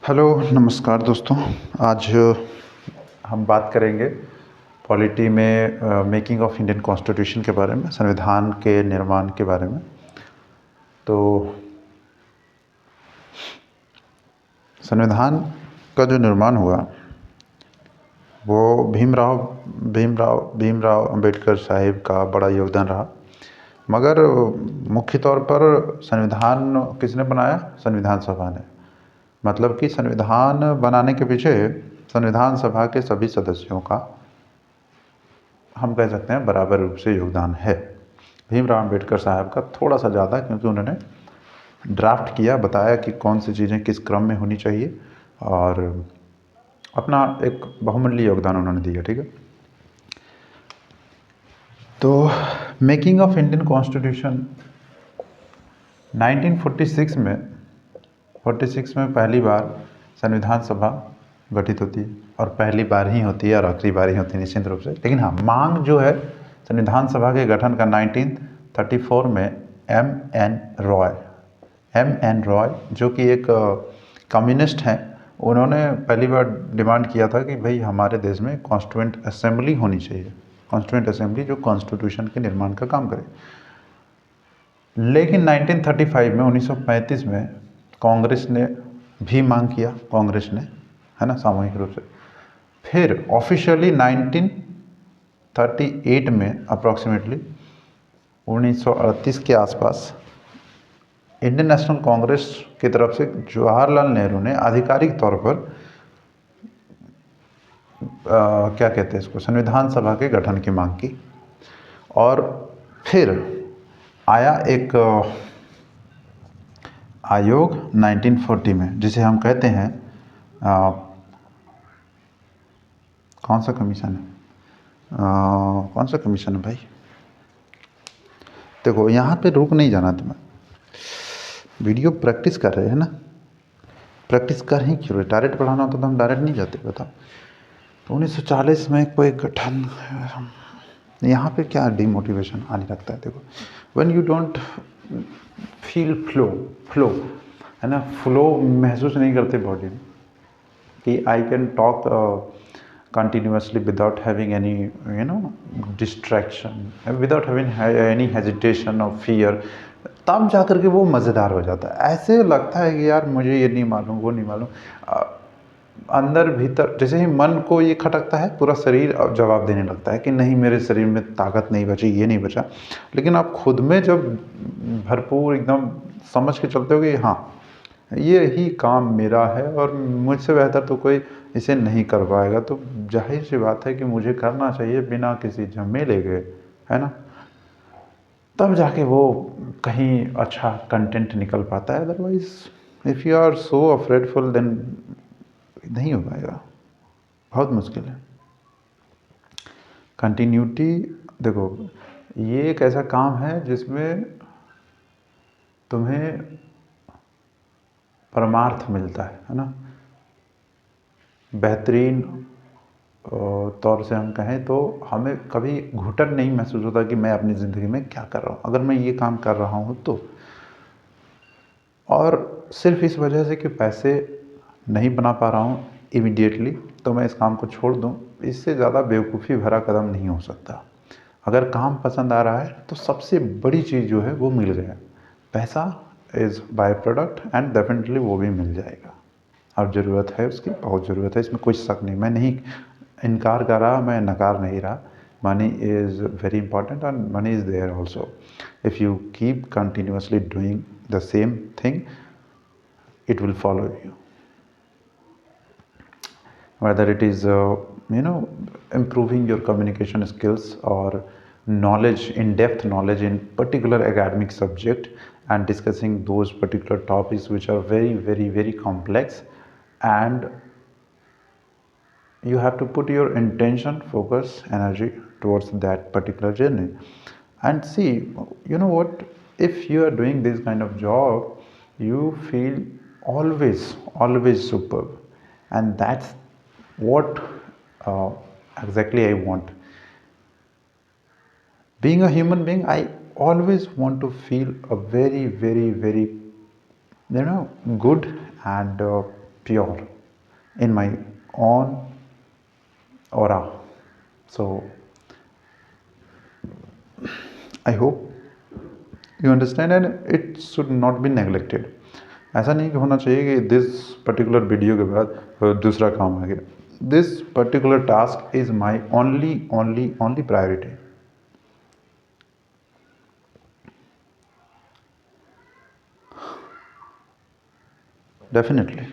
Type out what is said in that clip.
Hello, नमस्कार दोस्तों। आज हम बात करेंगे पॉलिटी में मेकिंग ऑफ इंडियन कॉन्स्टिट्यूशन के बारे में, संविधान के निर्माण के बारे में। तो संविधान का जो निर्माण हुआ वो भीमराव अंबेडकर साहिब का बड़ा योगदान रहा। मगर मुख्य तौर पर संविधान किसने बनाया? संविधान सभा ने। मतलब कि संविधान बनाने के पीछे संविधान सभा के सभी सदस्यों का, हम कह सकते हैं, बराबर रूप से योगदान है। भीमराव अंबेडकर साहब का थोड़ा सा ज़्यादा, क्योंकि उन्होंने ड्राफ्ट किया, बताया कि कौन सी चीज़ें किस क्रम में होनी चाहिए, और अपना एक बहुमूल्य योगदान उन्होंने दिया। ठीक है, तो मेकिंग ऑफ इंडियन कॉन्स्टिट्यूशन 1946 में पहली बार संविधान सभा गठित होती है, और पहली बार ही होती है और आखिरी बार ही होती है निश्चित रूप से। लेकिन हाँ, मांग जो है संविधान सभा के गठन का 1934 में एम एन रॉय जो कि एक कम्युनिस्ट हैं, उन्होंने पहली बार डिमांड किया था कि भाई हमारे देश में कॉन्स्टिट्यूएंट असेंबली होनी चाहिए, कॉन्स्टिट्यूएंट असेंबली जो कॉन्स्टिट्यूशन के निर्माण का काम करे। लेकिन 1935 में 1935 में कांग्रेस ने भी मांग किया, कांग्रेस ने, है ना, सामूहिक रूप से। फिर ऑफिशियली 1938 में अप्रॉक्सीमेटली 1938 के आसपास इंडियन नेशनल कांग्रेस की तरफ से जवाहरलाल नेहरू ने आधिकारिक तौर पर क्या कहते हैं इसको, संविधान सभा के गठन की मांग की। और फिर आया एक आयोग 1940 में, जिसे हम कहते हैं कौन सा कमीशन है, कौन सा कमीशन है भाई? देखो, यहाँ पे रुक नहीं जाना तुम्हें, वीडियो प्रैक्टिस कर रहे हैं ना, प्रैक्टिस कर ही क्यों रहे? डायरेक्ट पढ़ाना होता तो हम डायरेक्ट नहीं जाते, बताओ। तो 1940 में कोई गठन, यहाँ पे क्या डिमोटिवेशन आने लगता है। देखो, when you don't feel flow, है ना, फ्लो महसूस नहीं करते बॉडी में कि I can talk continuously without having any distraction, without having any hesitation or fear, तब जा कर के वो मज़ेदार हो जाता है। ऐसे लगता है कि यार मुझे ये नहीं मालूम, वो नहीं मालूम, अंदर भीतर जैसे ही मन को ये खटकता है, पूरा शरीर जवाब देने लगता है कि नहीं, मेरे शरीर में ताकत नहीं बची, ये नहीं बचा। लेकिन आप खुद में जब भरपूर एकदम समझ के चलते हो कि हाँ, ये ही काम मेरा है और मुझसे बेहतर तो कोई इसे नहीं कर पाएगा, तो जाहिर सी बात है कि मुझे करना चाहिए बिना किसी झमेले के, है ना। तब जाके वो कहीं अच्छा कंटेंट निकल पाता है। Otherwise if you are so afraidful then नहीं हो पाएगा, बहुत मुश्किल है। कंटिन्यूटी, देखो, ये एक ऐसा काम है जिसमें तुम्हें परमार्थ मिलता है ना। बेहतरीन तौर से हम कहें तो हमें कभी घुटन नहीं महसूस होता कि मैं अपनी ज़िंदगी में क्या कर रहा हूँ, अगर मैं ये काम कर रहा हूँ तो। और सिर्फ इस वजह से कि पैसे नहीं बना पा रहा हूँ इमीडिएटली, तो मैं इस काम को छोड़ दूँ, इससे ज़्यादा बेवकूफ़ी भरा कदम नहीं हो सकता। अगर काम पसंद आ रहा है तो सबसे बड़ी चीज़ जो है वो मिल गया। पैसा is by product and definitely वो भी मिल जाएगा, और ज़रूरत है उसकी, बहुत ज़रूरत है, इसमें कोई शक नहीं। मैं नहीं इनकार कर रहा, मैं नकार नहीं रहा। Money is very important and money is there also. If you keep continuously doing the same thing, it will follow you, whether it is improving your communication skills or knowledge, in-depth knowledge in particular academic subject, and discussing those particular topics which are very very very complex, and you have to put your intention, focus, energy towards that particular journey. And see, you know what, if you are doing this kind of job, you feel always superb, and that's what uh, exactly I want. Being a human being, I always want to feel a very very very good and pure in my own aura. So I hope you understand, and it should not be neglected. ऐसा नहीं कि होना चाहिए कि this particular video के बाद दूसरा काम आ गया. This particular task is my only only only priority. Definitely.